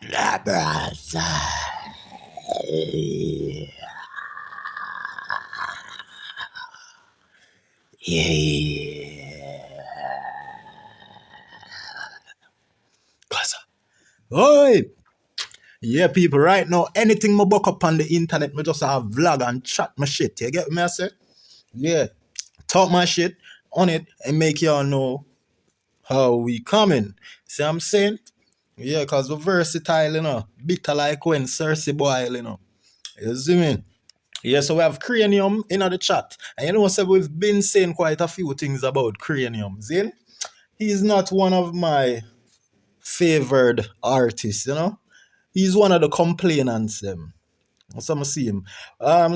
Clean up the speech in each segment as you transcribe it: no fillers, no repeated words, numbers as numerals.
LGBTQ. Yeah. Gaza. Oi! Yeah, people, right now, anything me book up on the internet, me just have vlog and chat my shit. You get me, I say? Yeah. Talk my shit on it and make y'all know how we coming. See what I'm saying? Yeah, because we're versatile, you know. Bitter like when Cersei boil, you know. You see me? Yeah, so we have Kranium in the chat. And you know what, so we've been saying quite a few things about Kranium. See? He's not one of my favored artists, you know. He's one of the complainants, them. So I see him.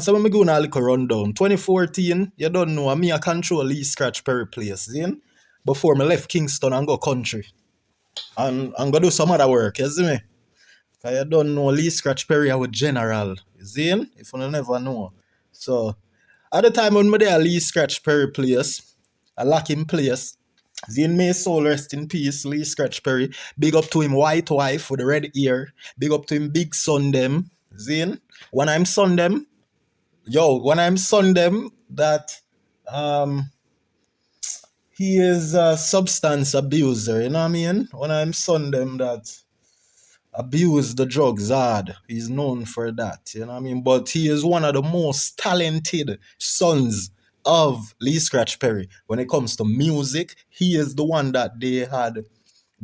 So when we go on a little rundown. 2014, you don't know, me I control Lee Scratch Perry place, see? Before me left Kingston and go country. And go do some other work, you see me? Cause you don't know Lee Scratch Perry our general, you see? If you never know. So at the time when me there Lee Scratch Perry place, I lock him place. Zane may soul rest in peace, Lee Scratch Perry. Big up to him white wife with the red ear. Big up to him big son them. Zane, when I'm son them, that he is a substance abuser, you know what I mean? When I'm son them that abuse the drugs hard. He's known for that, you know what I mean? But he is one of the most talented sons of Lee Scratch Perry. When it comes to music, he is the one that they had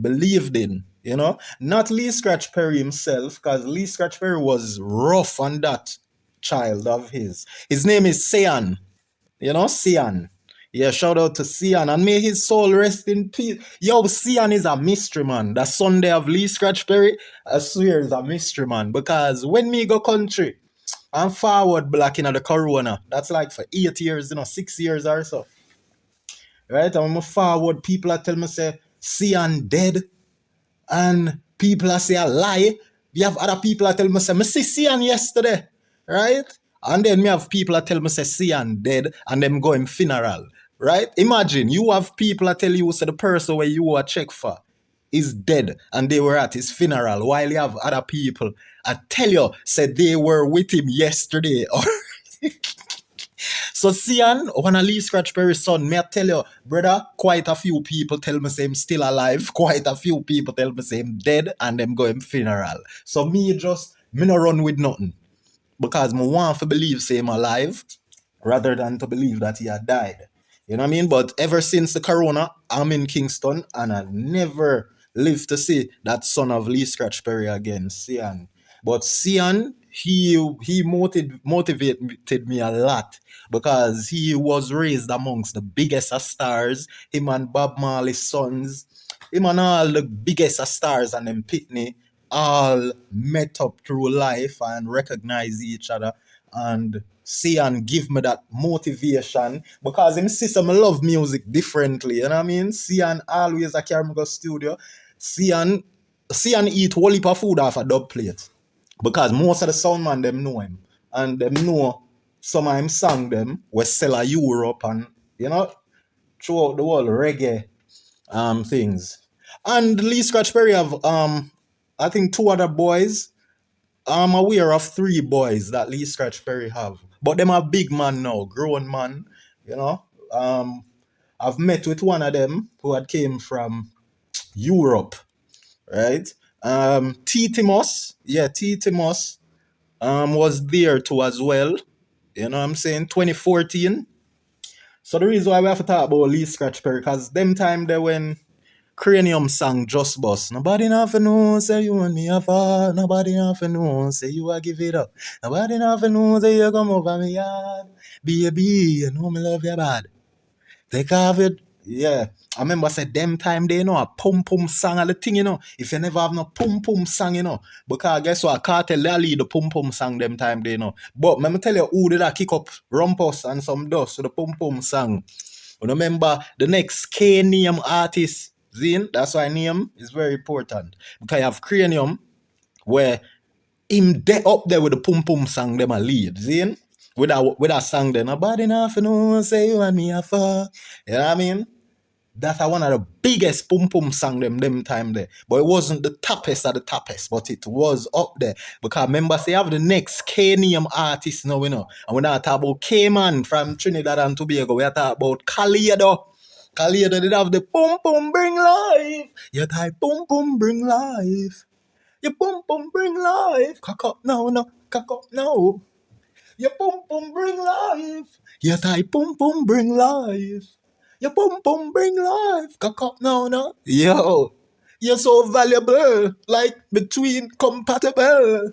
believed in, you know? Not Lee Scratch Perry himself, because Lee Scratch Perry was rough on that child of his. His name is Sian, you know, Sian. Yeah, shout out to Sian and may his soul rest in peace. Yo, Sian is a mystery, man. The Sunday of Lee Scratch Perry, I swear is a mystery, man. Because when me go country, I'm forward black in the corona. That's like for 8 years, you know, 6 years or so. Right? And when I forward, people are tell me say, Sian dead. And people are say a lie. You have other people that tell me say, I see Sian yesterday. Right? And then me have people that tell me say Sian dead and them going funeral. Right? Imagine you have people that tell you say the person where you are check for is dead and they were at his funeral, while you have other people I tell you said they were with him yesterday. So Sian, when I Lee Scratch Perry's son, may I tell you, brother, quite a few people tell me say him still alive. Quite a few people tell me say him dead and them going funeral. So me no run with nothing. Because me want to believe say him alive rather than to believe that he had died. You know what I mean? But ever since the corona, I'm in Kingston and I never lived to see that son of Lee Scratch Perry again, Sian. But Sian, he motivated me a lot because he was raised amongst the biggest of stars. Him and Bob Marley's sons, him and all the biggest of stars and them Pitney all met up through life and recognize each other and see and give me that motivation because him system love music differently, you know what I mean? See and always I carry me go studio, see and eat whole heap of food off a dub plate. Because most of the sound man them know him. And them know some of him song them we sell a Europe and you know throughout the world reggae things. And Lee Scratch Perry have I think 2 other boys. I'm aware of 3 boys that Lee Scratch Perry have. But them are big man now, grown man, you know. I've met with one of them who had came from Europe, right? T-Timos, T-Timos was there too as well. You know what I'm saying? 2014. So the reason why we have to talk about Lee Scratch Perry, because them time they when Kranium sang Just Bust. Nobody nothing know say you and me a fall. Nobody nothing know say you a give it up. Nobody nothing know say you come over me yard. Baby, you know me love you bad. Take off it. Yeah. I remember I said them time they know a pum pum song of the thing, you know. If you never have no pum pum song, you know. Because guess what? Kartel they lead the pum pum song them time they know. But let me tell you who did I kick up Rumpus and some dust to the pum pum song. You remember the next K-name artist, Zine, that's why name is very important. Because you have Kranium, where him up there with the pum pum song them a lead, Zine. With that song then, nobody nothing know say you and me a fuck. You know what I mean? That's one of the biggest pum pum song them time there. But it wasn't the toppest of the toppest, but it was up there. Because remember, say have the next Kranium artist now, you know. And we're not talking about K-Man from Trinidad and Tobago. We're talking about Khalid. Khalid did have the pum pum bring life. You type pum pum bring life. You pum pum bring life. Cock up now, no. Cock up now. Your pum pum bring life. Your type pum pum bring life. Your pum pum bring life. Cock up now, no. Yo, you're so valuable. Like between compatible.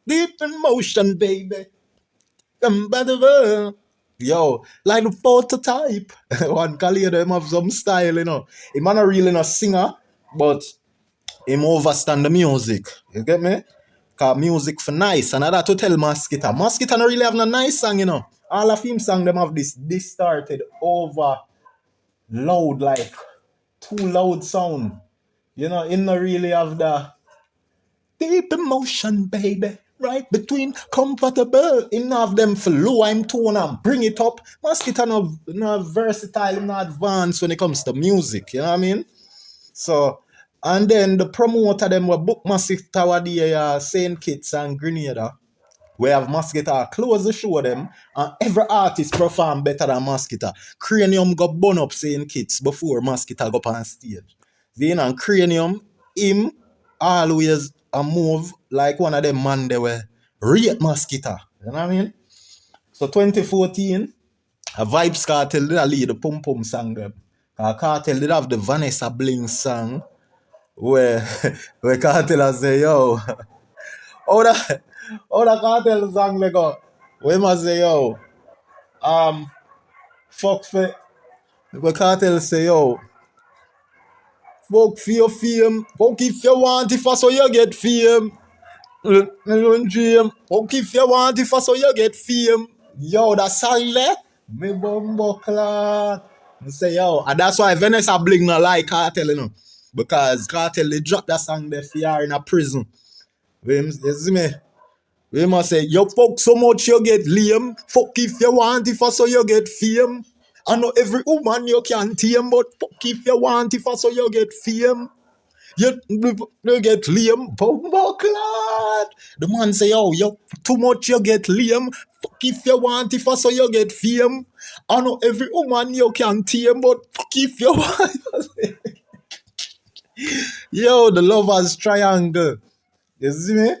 Deep emotion, baby. Compatible. Yo, like the prototype. One Khalid, him have some style, you know. He man not really a singer, but him overstand the music. You get me? Cause music for nice. And I had to tell MASKITA. MASKITA not really have no nice song, you know. All of him song them have this distorted over loud, like too loud sound. You know, him not really have the deep emotion, baby. Right between compatible. Him not have them for low I'm tone and bring it up. MASKITA no versatile, him not advanced when it comes to music. You know what I mean? So, and then the promoter them were book MASKITA with the St. Kitts and Grenada. We have MASKITA close the show them, and every artist perform better than MASKITA. Kranium got burn up St. Kitts before MASKITA go up on stage. Then and Kranium, him always a move like one of them man they were rate MASKITA. You know what I mean? So 2014, a Vybz Kartel did a lead the Pum Pum song them. Kartel did have the Vanessa Bling song where where Kartel say, yo, how the Kartel song they go? We must say, yo, fuck for where Kartel say, yo, fuck for your fame, fuck if you want if I so you get fame. Dream. Fuck if you want if I so you get fame. Yo, that song there, me bumbo clock. I say, yo, and that's why Vanessa Bling not like Kartel, you know. Because Kartel they drop that song there for you in a prison. You see me? We must say, you fuck so much you get lame. Fuck if you want if I so you get fame. I know every woman you can tame, but fuck if you want if I so you get fame. You get lame. Bumbo clad. The man say, yo, you too much you get lame. Fuck if you want if I so you get fame. I know every woman you can tame, but fuck if you want. Yo, the lovers triangle. You see me?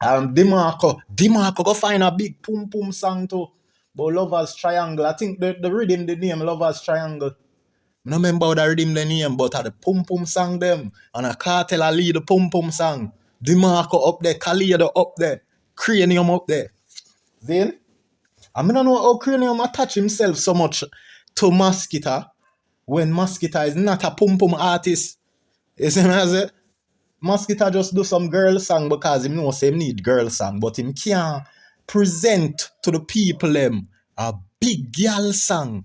DeMarco go find a big pum pum song too. But Lovers Triangle. I think the rhythm, the name Lovers Triangle. I don't remember how the rhythm the name, but the pum pum song them. And a Kartel a lead the pum pum song. DeMarco up there, Khalid up there, Kranium up there. Then, I don't know how Kranium attach himself so much to MASKITA when MASKITA is not a pum pum artist. You see what I say? MASKITA just do some girl song because him know say him need girl song, but him can't present to the people them a big girl song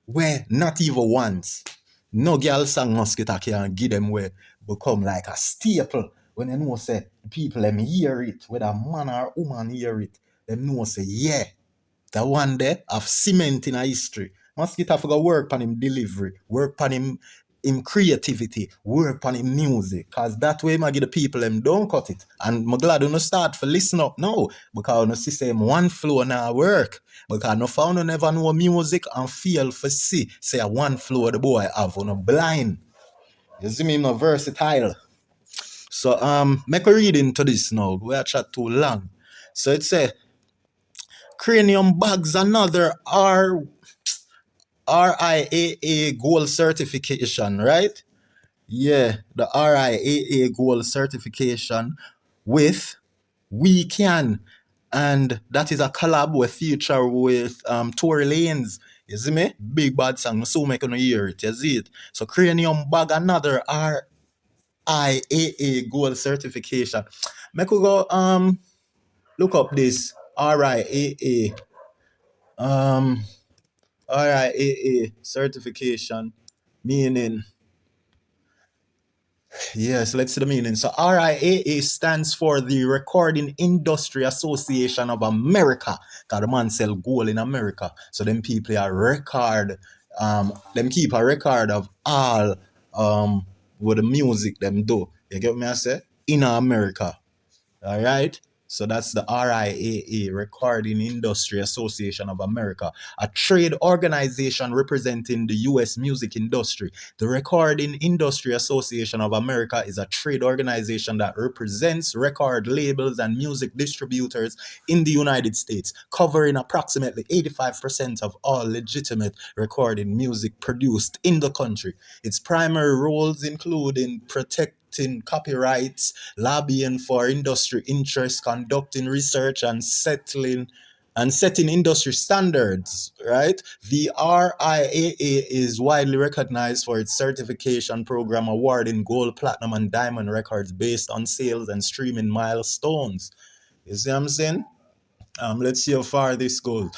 where not even once. No girl song MASKITA can give them where become like a staple when they know say the people them hear it, whether man or woman hear it, them know say yeah, the one there of cement in a history. MASKITA forgot work on him delivery, work on him creativity, work on him music. Cause that way I give the people them don't cut it. And I'm glad you no start for listen up now. Because no see say one flow now work. Because no found never know music and feel for see. Say a one flow the boy have on a blind. You see me no versatile. So make a read into this now. We are chat too long. So it say Kranium bags another RIAA gold certification, right? Yeah, the RIAA gold certification with We Can. And that is a collab with feature with Tory Lanez. You see me? Big bad song. So make you hear it. You see it? So Kranium bag another RIAA gold certification. Make we go look up this RIAA RIAA certification meaning. Yes, let's see the meaning. So RIAA stands for the Recording Industry Association of America. Because the man sell gold in America. So them people are record them keep a record of all what the music them do. You get me I say? In America. All right. So that's the RIAA, Recording Industry Association of America, a trade organization representing the U.S. music industry. The Recording Industry Association of America is a trade organization that represents record labels and music distributors in the United States, covering approximately 85% of all legitimate recording music produced in the country. Its primary roles include in protecting copyrights, lobbying for industry interests, conducting research, and setting industry standards, right? The RIAA is widely recognized for its certification program awarding gold, platinum, and diamond records based on sales and streaming milestones. You see what I'm saying? Let's see how far this goes.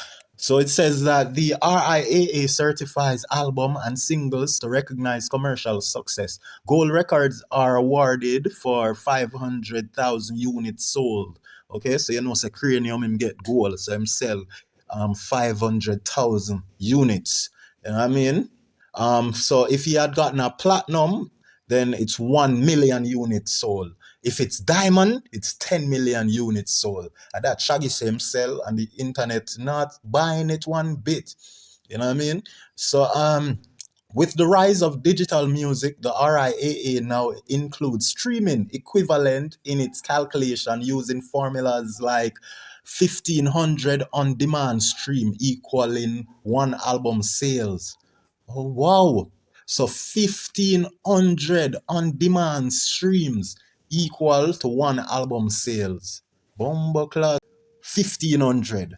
So it says that the RIAA certifies album and singles to recognize commercial success. Gold records are awarded for 500,000 units sold. Okay, so you know, say Kranium him get gold, so him sell 500,000 units. You know what I mean? So if he had gotten a platinum, then it's 1 million units sold. If it's diamond, it's 10 million units sold. And that Shaggy same sell and the internet not buying it one bit. You know what I mean? So with the rise of digital music, the RIAA now includes streaming equivalent in its calculation using formulas like 1500 on demand stream equaling one album sales. Oh wow. So 1500 on demand streams equal to one album sales. Bomba class 1500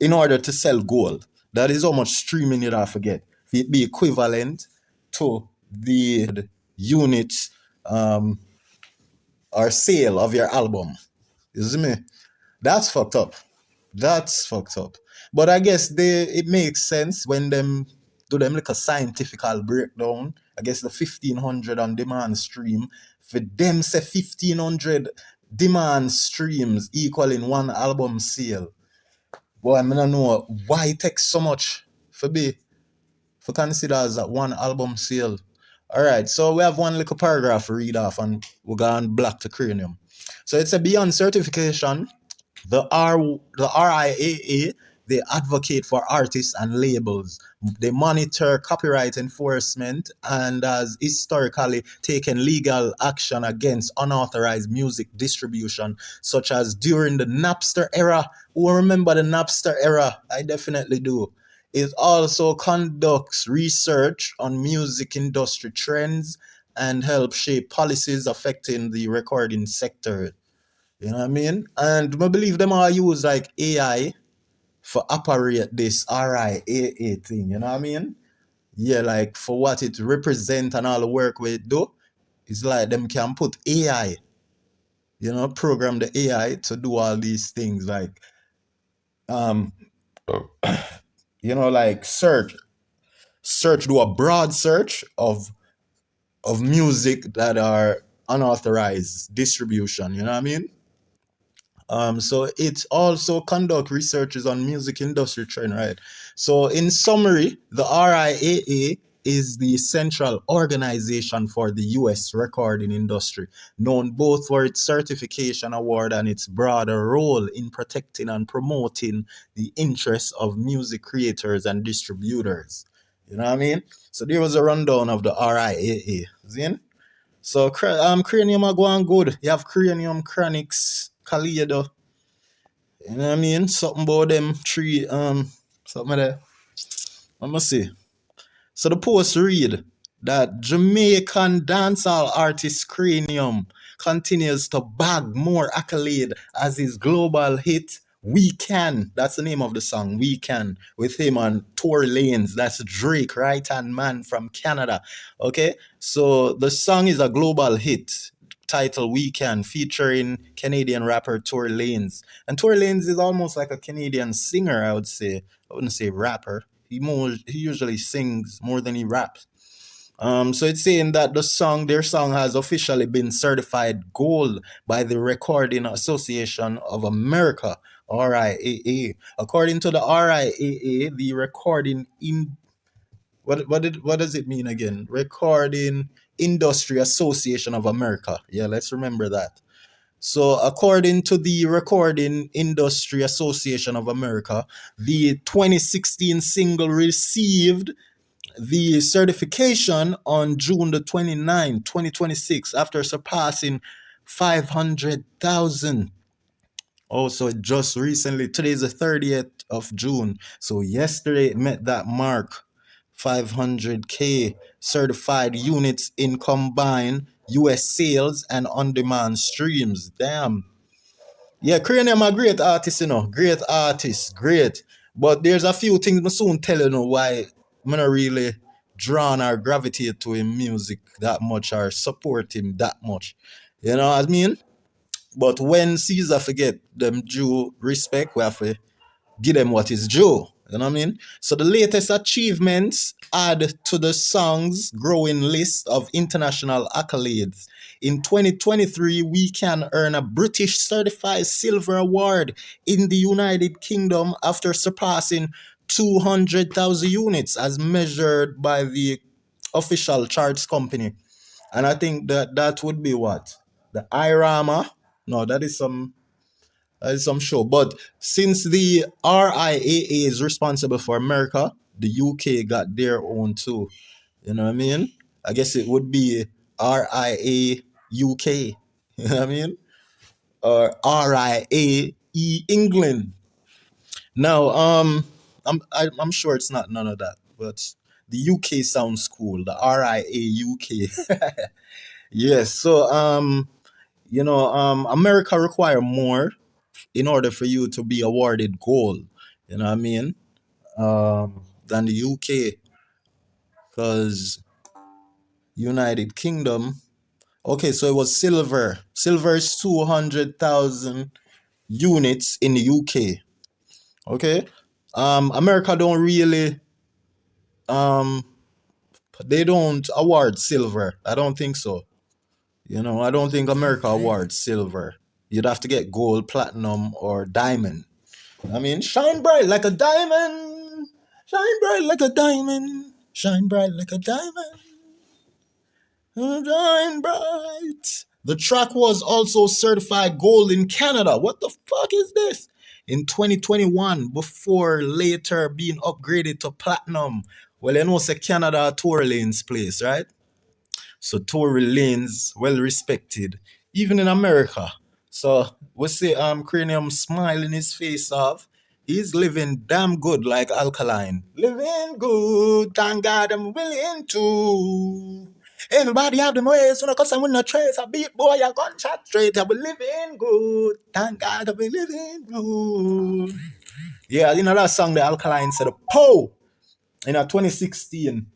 in order to sell gold. That is how much streaming you'd have to get. It'd be equivalent to the units or sale of your album. You see me? That's fucked up. That's fucked up. But I guess it makes sense when them do them like a scientific breakdown. I guess the 1500 on demand stream, for them say 1500 demand streams equaling one album sale. Boy, I don't know why it takes so much for consider as that one album sale. Alright, so we have one little paragraph to read off and we're going black to Kranium. So it's a beyond certification. The RIAA, they advocate for artists and labels. They monitor copyright enforcement and has historically taken legal action against unauthorized music distribution, such as during the Napster era. Who remember the Napster era? I definitely do. It also conducts research on music industry trends and helps shape policies affecting the recording sector. You know what I mean? And I believe them all use like AI for operate this RIAA thing. You know what I mean? Yeah, like for what it represent and all the work we do, it's like them can put AI, you know, program the AI to do all these things like, you know, like search, do a broad search of music that are unauthorized distribution. You know what I mean? So it also conduct researches on music industry trend, right? So in summary, the RIAA is the central organization for the US recording industry, known both for its certification award and its broader role in protecting and promoting the interests of music creators and distributors. You know what I mean? So there was a rundown of the RIAA. Zin? So Kranium are going good. You have Kranium, Chronix, Kalido. You know what I mean? Something about them three, something like that. Let me see. So the post read that Jamaican dancehall artist Kranium continues to bag more accolade as his global hit We Can. That's the name of the song, We Can, with him on Tory Lanez. That's Drake, right hand man from Canada. Okay, so the song is a global hit titled We Can, featuring Canadian rapper Tory Lanez. And Tory Lanez is almost like a Canadian singer, I would say. I wouldn't say rapper. He usually sings more than he raps. So it's saying that their song has officially been certified gold by the Recording Association of America, RIAA. According to the RIAA, the Recording what does it mean again? Recording Industry Association of America. Yeah, let's remember that. So, according to the Recording Industry Association of America, the 2016 single received the certification on June the 29th, 2026, after surpassing 500,000. Also, just recently, today is the 30th of June. So, yesterday it met that mark, 500K certified units in combined US sales and on demand streams. Damn. Yeah, Kranium a great artist, Great artist, great. But there's a few things I soon tell why I'm not really drawn or gravitate to him music that much or support him that much. You know what I mean? But when Caesar forget them due respect, we have to give them what is due. You know what I mean? So the latest achievements add to the song's growing list of international accolades. In 2023, We Can earn a British Certified Silver Award in the United Kingdom after surpassing 200,000 units as measured by the official charts company. And I think that would be what? The IRAMA? No, that is some show. But since the RIAA is responsible for America, the UK got their own too. You know what I mean? I guess it would be RIA UK. You know what I mean? Or RIAE England. Now, I'm sure it's not none of that, but the UK sounds cool. The RIA UK. Yes. So America require more in order for you to be awarded gold. You know what I mean? Than the UK, because United Kingdom. Okay, so it was silver. Silver is 200,000 units in the UK. Okay, America don't really they don't award silver. I don't think so. I don't think America awards silver. You'd have to get gold, platinum, or diamond. I mean, shine bright like a diamond. Shine bright like a diamond. Shine bright like a diamond. Shine bright. The track was also certified gold in Canada. What the fuck is this? In 2021, before later being upgraded to platinum. Well, say Canada Tory Lanez place, right? So Tory Lanez, well respected, even in America. So we see Kranium smiling his face off. He's living damn good like Alkaline. Living good, thank God I'm willing to. Everybody have them ways, cause I'm with no trace. I beat boy, I gunshot straight. I be living good, thank God I be living good. Yeah, that song the Alkaline said, Po! In 2016.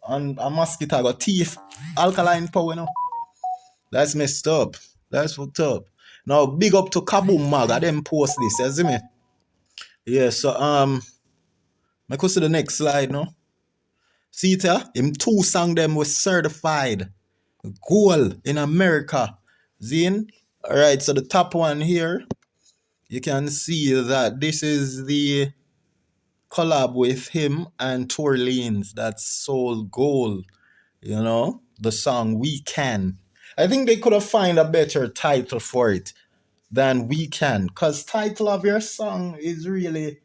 And a MASKITA got teeth, alkaline power, That's messed up. That's fucked up. Now, big up to Kaboom Mag. I them post this, you see me? Yeah, so, I go to the next slide, no? See it here? Him two song them was certified gold in America. Zine? Alright, so the top one here, you can see that this is the collab with him and Tory Lanez. That's Soul Gold. The song We Can. I think they could have found a better title for it than We Can, because title of your song is really,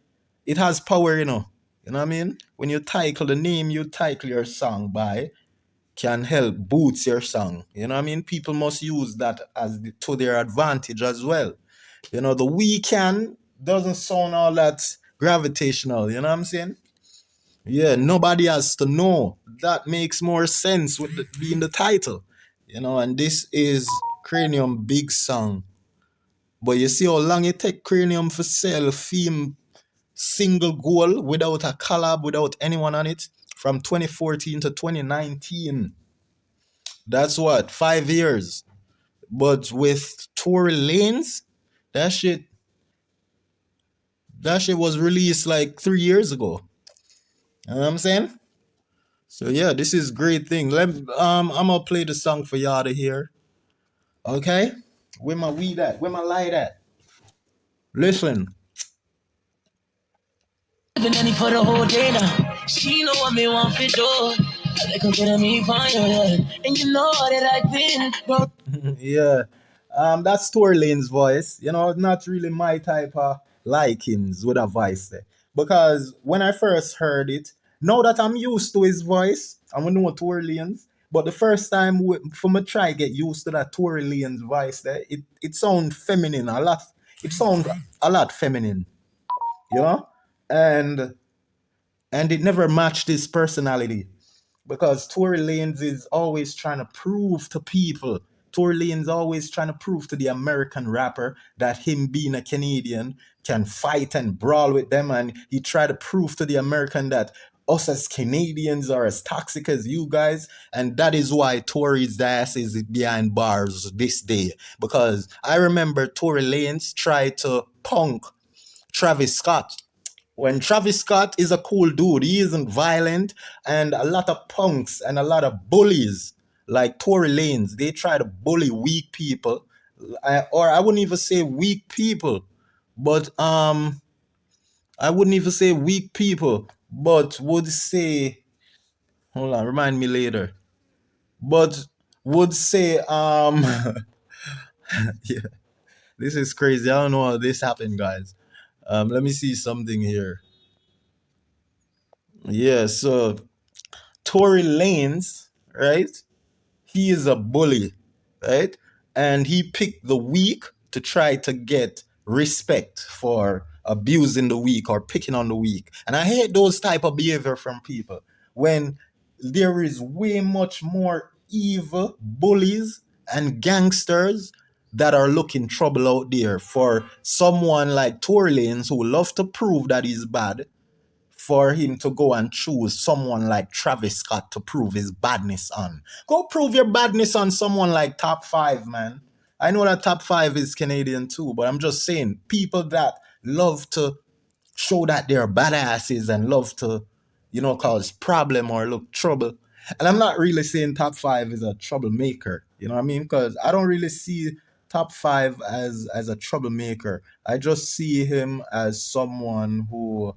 it has power, You know what I mean? When you title the name you title your song by can help boost your song. You know what I mean? People must use that to their advantage as well. The We Can doesn't sound all that gravitational, you know what I'm saying? Yeah, nobody has to know. That makes more sense with being the title. And this is Kranium big song. But you see how long it take Kranium for sell theme single goal without a collab, without anyone on it? From 2014 to 2019. That's what? 5 years. But with Tory Lanez, that shit was released like 3 years ago. You know what I'm saying? So yeah, this is great thing. I'm gonna play the song for y'all to hear. Okay? Where my weed at? Where my light at? Listen. Living any for the whole day now. She know what me want to do. They come to me on your head, and you know that I've been broke. Yeah. That's Tory Lane's voice. You know, not really my type of likings with a voice there. Because when I first heard it, now that I'm used to his voice, I'm gonna know Tory Lane's. But the first time for me try get used to that Tory Lane's voice there, it sounds feminine a lot. It sounds a lot feminine, you know? And it never matched his personality because Tory Lanez is always trying to prove to people. Tory Lanez always trying to prove to the American rapper that him being a Canadian can fight and brawl with them, and he tried to prove to the American that us as Canadians are as toxic as you guys, and that is why Tory's ass is behind bars this day. Because I remember Tory Lanez tried to punk Travis Scott when Travis Scott is a cool dude. He isn't violent, and a lot of punks and a lot of bullies like Tory Lanez, they try to bully weak people, or I wouldn't even say weak people, but I wouldn't even say weak people, but would say, hold on, remind me later, but would say yeah, this is crazy. I don't know how this happened, guys. Let me see something here. Yeah, so Tory Lanez, right? He is a bully, right? And he picked the weak to try to get respect for abusing the weak or picking on the weak. And I hate those type of behavior from people when there is way much more evil bullies and gangsters that are looking trouble out there for someone like Tory Lanez who love to prove that he's bad, for him to go and choose someone like Travis Scott to prove his badness on. Go prove your badness on someone like Top 5, man. I know that Top 5 is Canadian too, but I'm just saying, people that love to show that they're badasses and love to, cause problem or look trouble. And I'm not really saying Top 5 is a troublemaker, you know what I mean? Because I don't really see Top 5 as a troublemaker. I just see him as someone who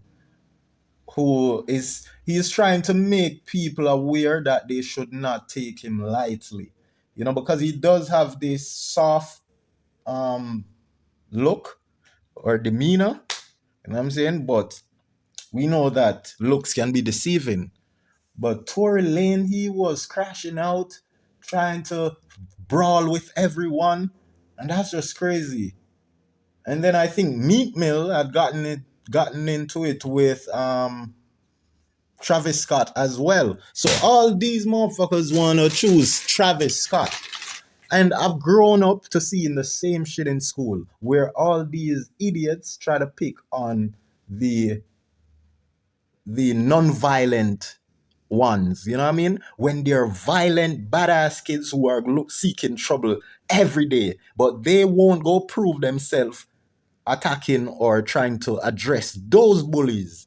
is he is trying to make people aware that they should not take him lightly, because he does have this soft um look or demeanor, you know what I'm saying, but we know that looks can be deceiving. But Tory Lane, he was crashing out, trying to brawl with everyone, and that's just crazy. And then I think Meek Mill had gotten into it with Travis Scott as well. So all these motherfuckers want to choose Travis Scott. And I've grown up to seeing the same shit in school where all these idiots try to pick on the non-violent ones, you know what I mean? When they're violent, badass kids who are seeking trouble every day, but they won't go prove themselves attacking or trying to address those bullies.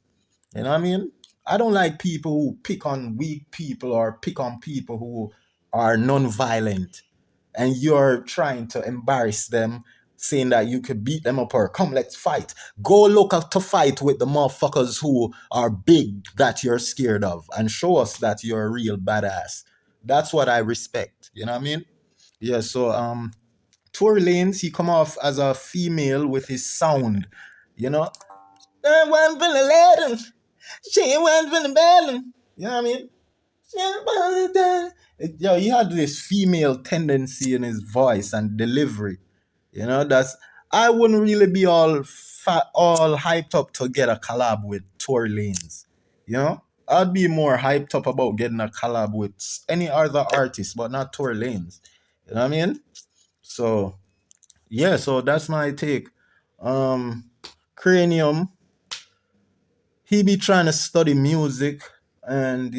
You know what I mean? I don't like people who pick on weak people or pick on people who are non-violent, and you're trying to embarrass them, saying that you could beat them up or come, let's fight. Go look up to fight with the motherfuckers who are big that you're scared of and show us that you're a real badass. That's what I respect. You know what I mean? Yeah, so Tory Lanez, he come off as a female with his sound, you know? I wasn't feeling let him. She wasn't feeling bad. You know what I mean? Yo, he had this female tendency in his voice and delivery. That's I wouldn't really be all hyped up to get a collab with Tory Lanez. I'd be more hyped up about getting a collab with any other artist, but not Tory Lanez. You know what I mean? So yeah, so that's my take. Kranium, he be trying to study music, and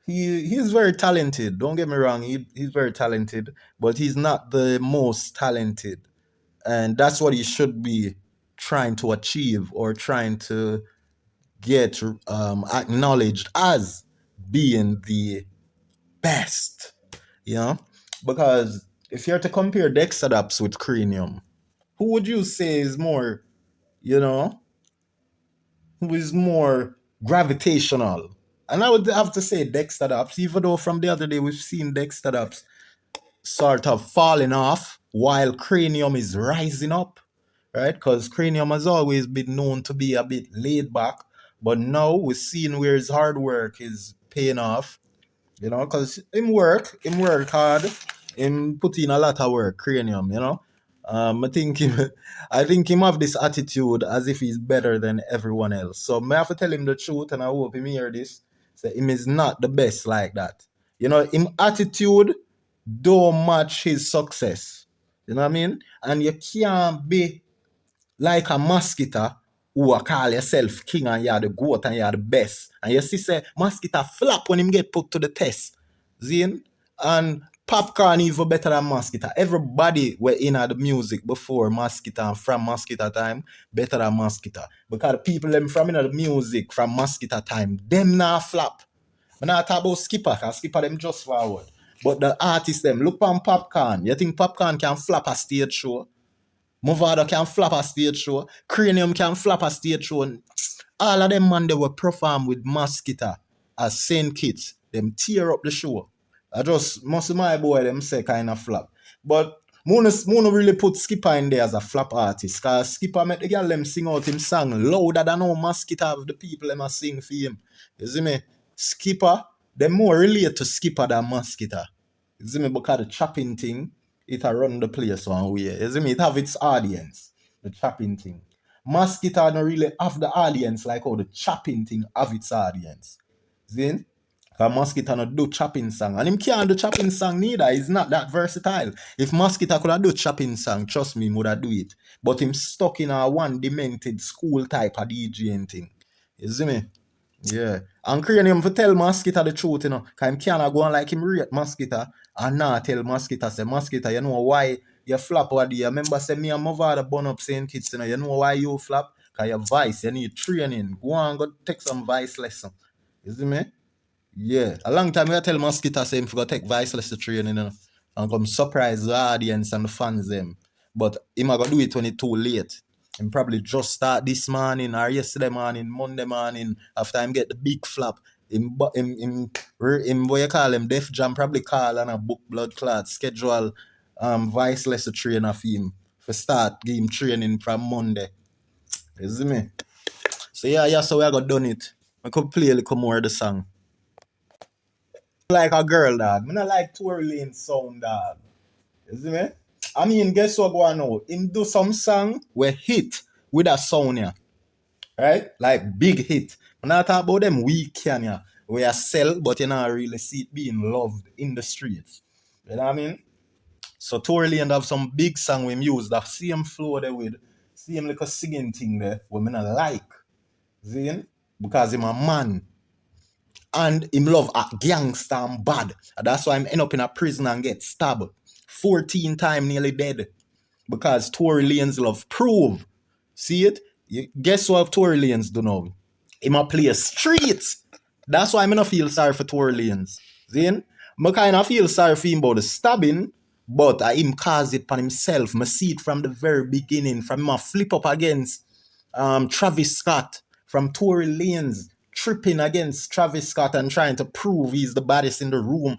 he's very talented. Don't get me wrong, he's very talented, but he's not the most talented, and that's what he should be trying to achieve or trying to get acknowledged as being the best. You know, because if you're to compare Dexadaps with Cranium, who would you say is more, who is more gravitational. And I would have to say Dexter Daps, even though from the other day we've seen Dexter Daps sort of falling off while Kranium is rising up, right? Because Kranium has always been known to be a bit laid back, but now we're seeing where his hard work is paying off, you know, because him work hard, him put in a lot of work, Kranium, you know. I think I think him have this attitude as if he's better than everyone else. So I have to tell him the truth, and I hope him hear this. Say him is not the best like that. You know, him attitude don't match his success. You know what I mean? And you can't be like a MASKITA who a call yourself king and you're the goat and you're the best. And you see say MASKITA flap when him get put to the test. Zine? And Popcorn even better than MASKITA. Everybody were in at the music before MASKITA and from MASKITA time better than MASKITA. Because the people them from in the music from MASKITA time, them now flap. I'm not talk about Skipper, because Skipper them just forward. But the artists them, look on Popcorn. You think Popcorn can flap a stage show? Movado can flap a stage show. Kranium can flap a stage show. All of them man they were perform with MASKITA as Saint Kitts. Them tear up the show. I just most of my boy them say kind of flap. But Mono really put Skipper in there as a flap artist. Cause Skipper make the girl them sing out him song louder than how MASKITA of the people them a sing for him. You see me? Skipper, they more relate to Skipper than MASKITA. You see me? Because the chopping thing, it a run the place one way. You see me? It have its audience. The chopping thing. MASKITA don't really have the audience like how the chopping thing have its audience. See? Because MASKITA not do chopping song. And him can't do chopping song neither. He's not that versatile. If MASKITA could have do chopping song, trust me, he would have do it. But him stuck in a one demented school type of DJing thing. You see me? Yeah. And Kranium for tell MASKITA the truth, you know. Because him can't go on like him rate MASKITA and not tell MASKITA, say, MASKITA, you know why you flap over there. Remember, say, me and my father burn up St. Kitts, you know why you flap? Because your voice, you need training. Go on, go take some voice lesson. You see me? Yeah. A long time I tell MASKITA, say, him for go take voice lesson training, you know. And come surprise the audience and the fans them. But him a go do it when it's too late. Him probably just start this morning or yesterday morning, Monday morning, after him get the big flap. Him what you call him, Def Jam probably call and a book blood clot, schedule vice lesson trainer for him. For start, give him training from Monday. You see me? So yeah, so we got done it. I could play a little more of the song. Like a girl, dog. I not like Tory Lane sound, dog. You see me? I mean, guess what going on? Him do some song where hit with a sound, yeah. Right? Like big hit. I'm not talking about them weak can yeah, where sell, but you not really see it being loved in the streets. You know what I mean? So Tory Lane have some big song we use that same flow there with, same like a singing thing there, we not like. See? Because him a man. And him love a gangster and bad. And that's why I'm end up in a prison and get stabbed. 14 times nearly dead. Because Tory Lanez love prove. See it? Guess what Tory Lanez do now? Him a play streets. That's why I not feel sorry for Tory Lanez. See? I kind of feel sorry for him about the stabbing, but I him cause it on himself. I see it from the very beginning. From him flip up against Travis Scott. From Tory Lanez tripping against Travis Scott and trying to prove he's the baddest in the room,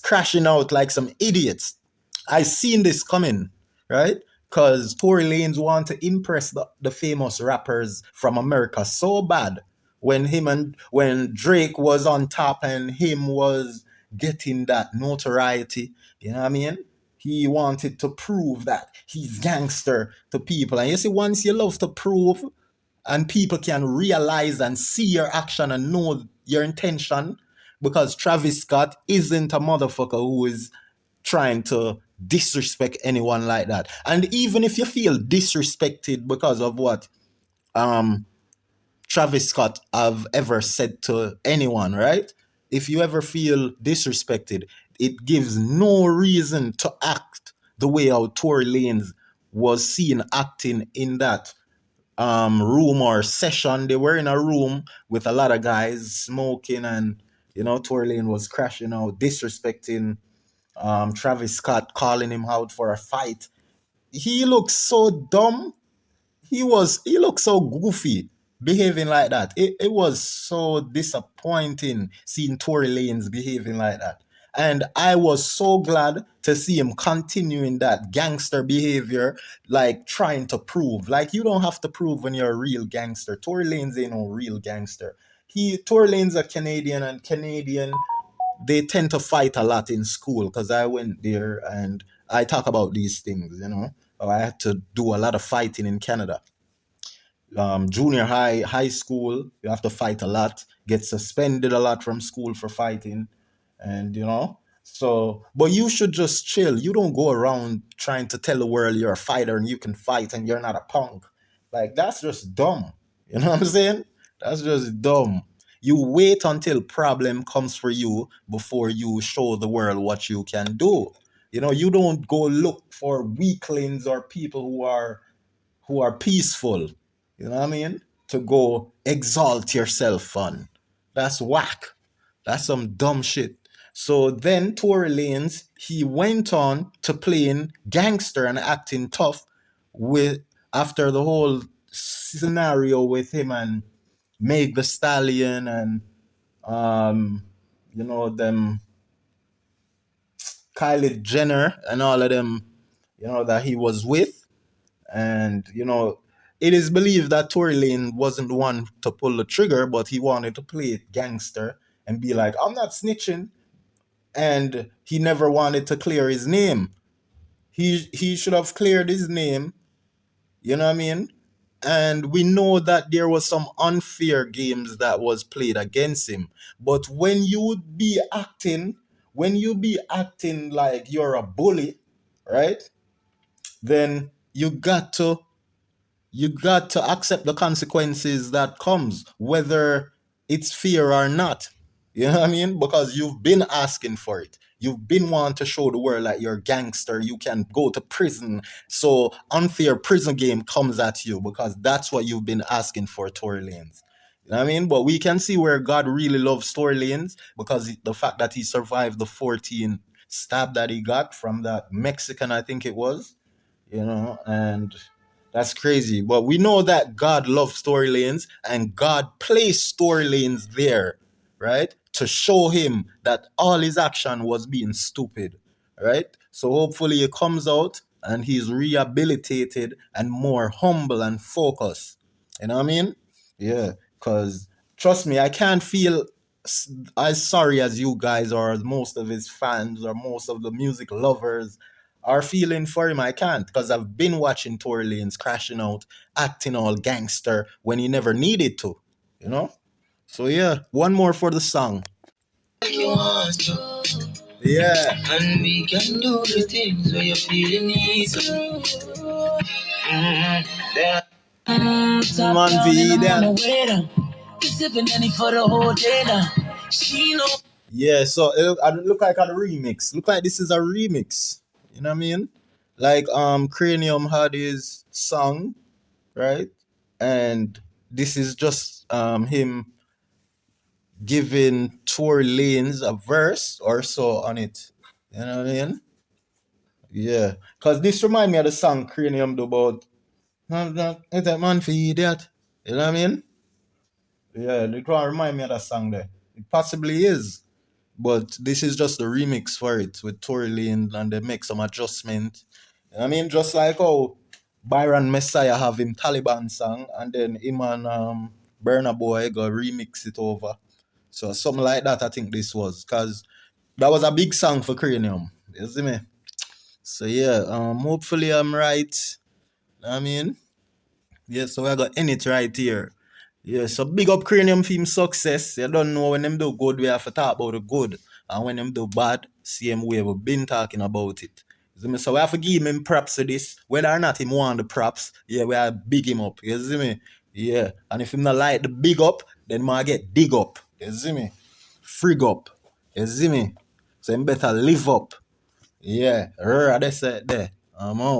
crashing out like some idiots. I seen this coming, right? Because Tory Lanez want to impress the famous rappers from America so bad when Drake was on top and him was getting that notoriety, you know what I mean? He wanted to prove that he's gangster to people. And you see, once you love to prove and people can realize and see your action and know your intention, because Travis Scott isn't a motherfucker who is trying to disrespect anyone like that. And even if you feel disrespected because of what Travis Scott have ever said to anyone, right? If you ever feel disrespected, it gives no reason to act the way how Tory Lanez was seen acting in that room or session. They were in a room with a lot of guys smoking, and Tory Lanez was crashing out, disrespecting Travis Scott, calling him out for a fight. He looked so dumb. He looked so goofy. behaving like that. It was so disappointing seeing Tory Lanez behaving like that. And I was so glad to see him continuing that gangster behavior, like trying to prove. Like, you don't have to prove when you're a real gangster. Tory Lanez ain't no real gangster. Tory Lanez a Canadian, and Canadian, they tend to fight a lot in school, because I went there and I talk about these things, you know. I had to do a lot of fighting in Canada. Junior high, high school, you have to fight a lot, get suspended a lot from school for fighting, and you know. So, but you should just chill. You don't go around trying to tell the world you're a fighter and you can fight and you're not a punk. Like, that's just dumb. You know what I'm saying? That's just dumb. You wait until problem comes for you before you show the world what you can do. You know, you don't go look for weaklings or people who are peaceful, you know what I mean? To go exalt yourself on. That's whack. That's some dumb shit. So then Tory Lanez, he went on to playing gangster and acting tough with after the whole scenario with him and Meg the Stallion and you know, them Kylie Jenner and all of them, you know, that he was with. And, you know, it is believed that Tory Lane wasn't the one to pull the trigger, but he wanted to play it gangster and be like, I'm not snitching. And he never wanted to clear his name. He should have cleared his name, you know what I mean? And we know that there was some unfair games that was played against him. But when you be acting like you're a bully, right? Then you got to accept the consequences that comes, whether it's fear or not. You know what I mean? Because you've been asking for it. You've been wanting to show the world that you're a gangster. You can go to prison. So unfair prison game comes at you because that's what you've been asking for, Tory Lanez. You know what I mean? But we can see where God really loves Tory Lanez, because the fact that he survived the 14 stab that he got from that Mexican, I think it was, you know, and that's crazy. But we know that God loves story lanes and God placed story lanes there, right? To show him that all his action was being stupid, right? So hopefully he comes out and he's rehabilitated and more humble and focused. You know what I mean? Yeah, because trust me, I can't feel as sorry as you guys or as most of his fans or most of the music lovers are feeling for him. I can't, because I've been watching Tory Lanez crashing out, acting all gangster when he never needed to, you know? So yeah, one more for the song. You want to. Yeah. And we can do the things where you feel need to. Yeah. Man, vida. Yeah, so it look like a remix. Look like this is a remix. You know what I mean? Like Kranium had his song, right? And this is just him giving Tory Lanez a verse or so on it. You know what I mean? Yeah. Cause this remind me of the song Kranium do about it's a man for idiot. You know what I mean? Yeah, it can't remind me of that song there. It possibly is. But this is just the remix for it with Tory Lanez, and they make some adjustment. I mean, just like how Byron Messiah have him Taliban song, and then him and Burna Boy go remix it over. So something like that, I think this was, because that was a big song for Kranium. You see me? So yeah, hopefully I'm right. I mean, yeah, so I got in it right here. Yeah, so big up Kranium for him success. You don't know when them do good, we have to talk about the good. And when them do bad, same way we've been talking about it. You see me? So we have to give him props to this. Whether or not him want the props, yeah, we have big him up. You see me? Yeah. And if him not like the big up, then might get dig up. You see me? Frig up. You see me? So him better live up. Yeah. That's it there. I'm out.